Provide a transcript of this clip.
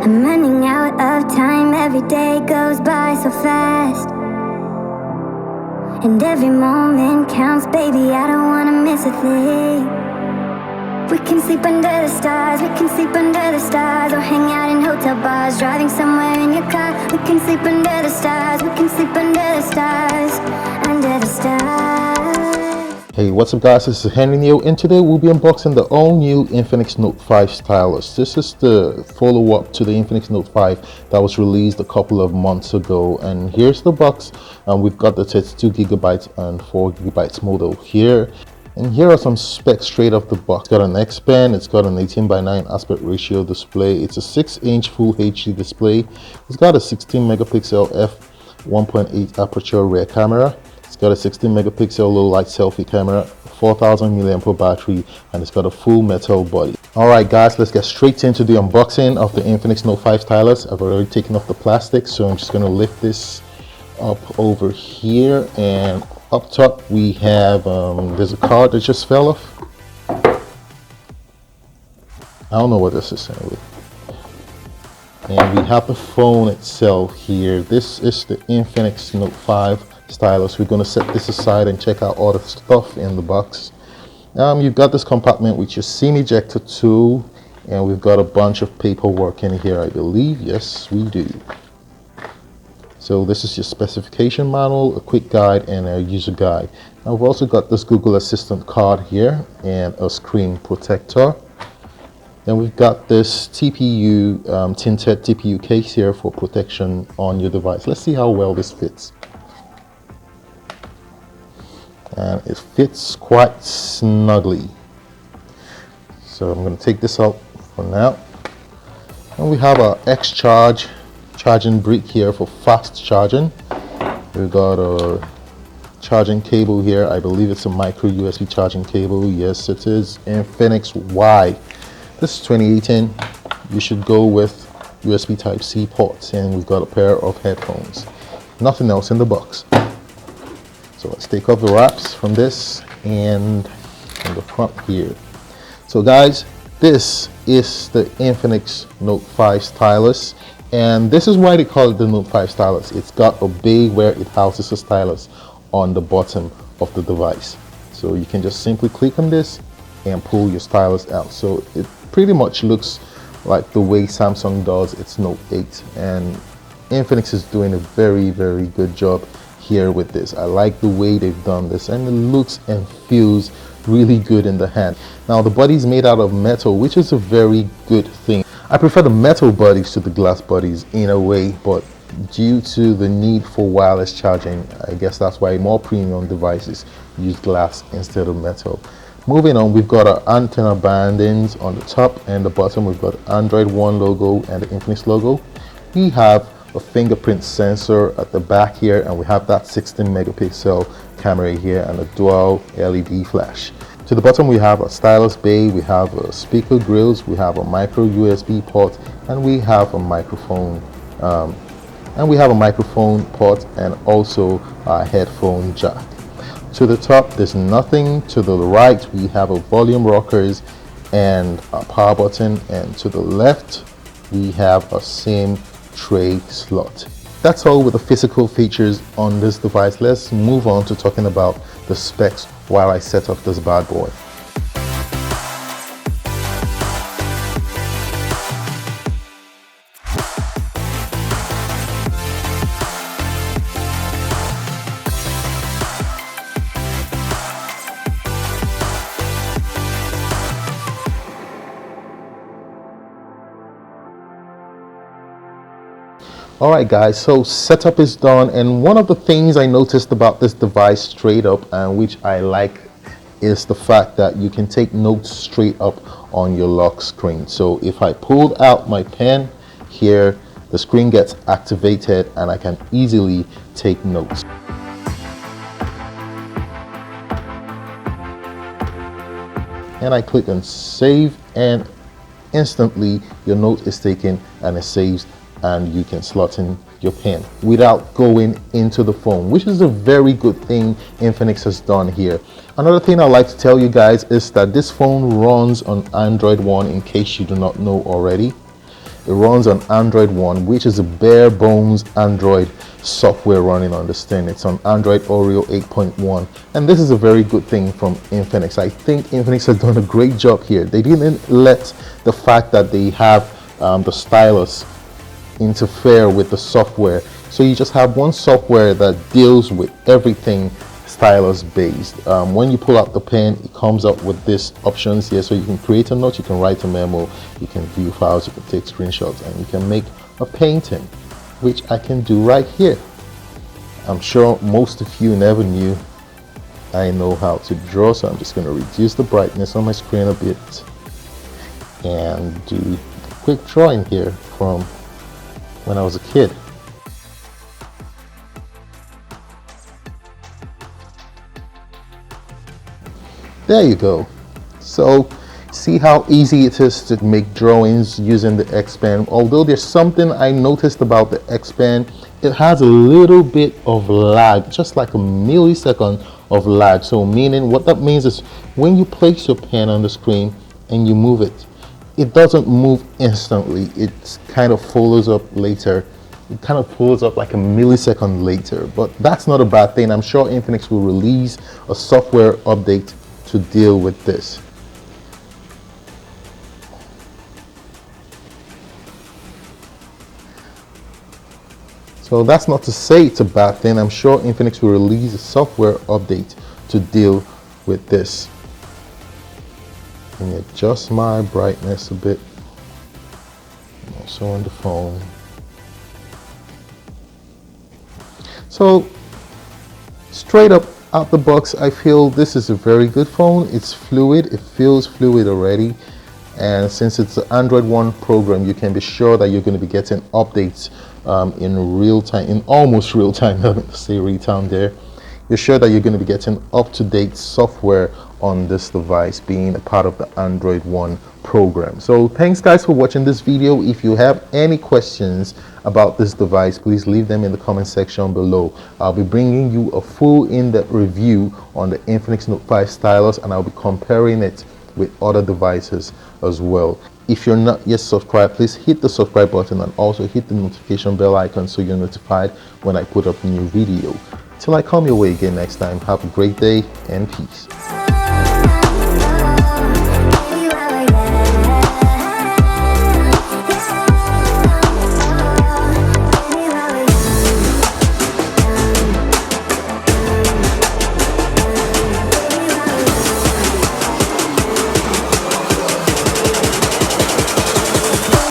I'm running out of time, every day goes by so fast, and every moment counts, baby, I don't wanna miss a thing. We can sleep under the stars, we can sleep under the stars, or hang out in hotel bars, driving somewhere in your car. We can sleep under the stars, we can sleep under the stars, under the stars. Hey, what's up guys, this is Henreeneo, and today we'll be unboxing the all-new Infinix Note 5 Stylus. This is the follow-up to the Infinix Note 5 that was released a couple of months ago. And here's the box, and we've got the 32GB and 4GB model here. And here are some specs straight off the box. It's got an X Pen, it's got an 18:9 aspect ratio display, it's a 6-inch Full HD display, it's got a 16 megapixel f1.8 aperture rear camera, it's got a 16 megapixel low light selfie camera, 4000 mAh battery, and it's got a full metal body. Alright guys, let's get straight into the unboxing of the Infinix Note 5 Stylus. I've already taken off the plastic, so I'm just going to lift this up over here, and up top we have there's a card that just fell off. I don't know what this is anyway. And we have the phone itself here. This is the Infinix Note 5 Stylus. We're going to set this aside and check out all the stuff in the box. You've got this compartment with your SIM ejector tool, and we've got a bunch of paperwork in here, I believe. Yes, we do. So this is your specification manual, a quick guide, and a user guide. Now we've also got this Google Assistant card here and a screen protector. Then we've got this TPU, tinted TPU case here for protection on your device. Let's see how well this fits. And it fits quite snugly. So I'm going to take this out for now. And we have our X-Charge charging brick here for fast charging. We've got a charging cable here. I believe it's a micro USB charging cable. Yes, it is Infinix Y. This is 2018. You should go with USB Type-C ports, and we've got a pair of headphones. Nothing else in the box. So let's take off the wraps from this and from the front here. So guys, this is the Infinix Note 5 Stylus. And this is why they call it the Note 5 Stylus. It's got a bay where it houses a stylus on the bottom of the device. So you can just simply click on this and pull your stylus out. So it pretty much looks like the way Samsung does its Note 8. And Infinix is doing a very, very good job here with this. I like the way they've done this, and it looks and feels really good in the hand. Now the body is made out of metal, which is a very good thing. I prefer the metal bodies to the glass bodies in a way, but due to the need for wireless charging, I guess that's why more premium devices use glass instead of metal. Moving on, we've got our antenna bandings on the top and the bottom. We've got the Android One logo and the Infinix logo. We have a fingerprint sensor at the back here, and we have that 16 megapixel camera here and a dual LED flash. To the bottom we have a stylus bay, we have a speaker grills, we have a micro USB port, and we have a microphone port, and also a headphone jack. To the top there's nothing. To the right we have a volume rockers and a power button, and to the left we have a SIM tray slot. That's all with the physical features on this device. Let's move on to talking about the specs while I set up this bad boy. Alright guys, so setup is done, and one of the things I noticed about this device straight up, and which I like, is the fact that you can take notes straight up on your lock screen. So if I pulled out my pen here, the screen gets activated and I can easily take notes. And I click on save, and instantly your note is taken and it saves, and you can slot in your pen without going into the phone, which is a very good thing Infinix has done here. Another thing I'd like to tell you guys is that this phone runs on Android One, in case you do not know already. It runs on Android 1, which is a bare bones Android software running on this thing. It's on Android Oreo 8.1, and this is a very good thing from Infinix. I think Infinix has done a great job here. They didn't let the fact that they have the stylus interfere with the software, so you just have one software that deals with everything stylus based. When you pull out the pen, it comes up with these options here, so you can create a note, you can write a memo, you can view files, you can take screenshots, and you can make a painting, which I can do right here. I'm sure most of you never knew I know how to draw, so I'm just going to reduce the brightness on my screen a bit and do a quick drawing here from when I was a kid. There you go. So see how easy it is to make drawings using the Expand. Although there's something I noticed about the Expand, it has a little bit of lag, just like a millisecond of lag. So meaning, what that means is when you place your pen on the screen and you move it, it doesn't move instantly. It kind of follows up later. It kind of pulls up like a millisecond later, but that's not a bad thing. I'm sure Infinix will release a software update to deal with this. So that's not to say it's a bad thing. I'm sure Infinix will release a software update to deal with this. Let me adjust my brightness a bit. Also on the phone. So straight up out the box, I feel this is a very good phone. It's fluid, it feels fluid already, and since it's an Android 1 program, you can be sure that you're going to be getting updates in real time, in almost real time. I'm going to say real time there. You're sure that you're going to be getting up-to-date software on this device, being a part of the Android 1 program. So thanks guys for watching this video. If you have any questions about this device, please leave them in the comment section below. I'll be bringing you a full in-depth review on the Infinix Note 5 stylus, and I'll be comparing it with other devices as well. If you're not yet subscribed, please hit the subscribe button and also hit the notification bell icon so you're notified when I put up a new video. Till I come your way again next time, have a great day and peace.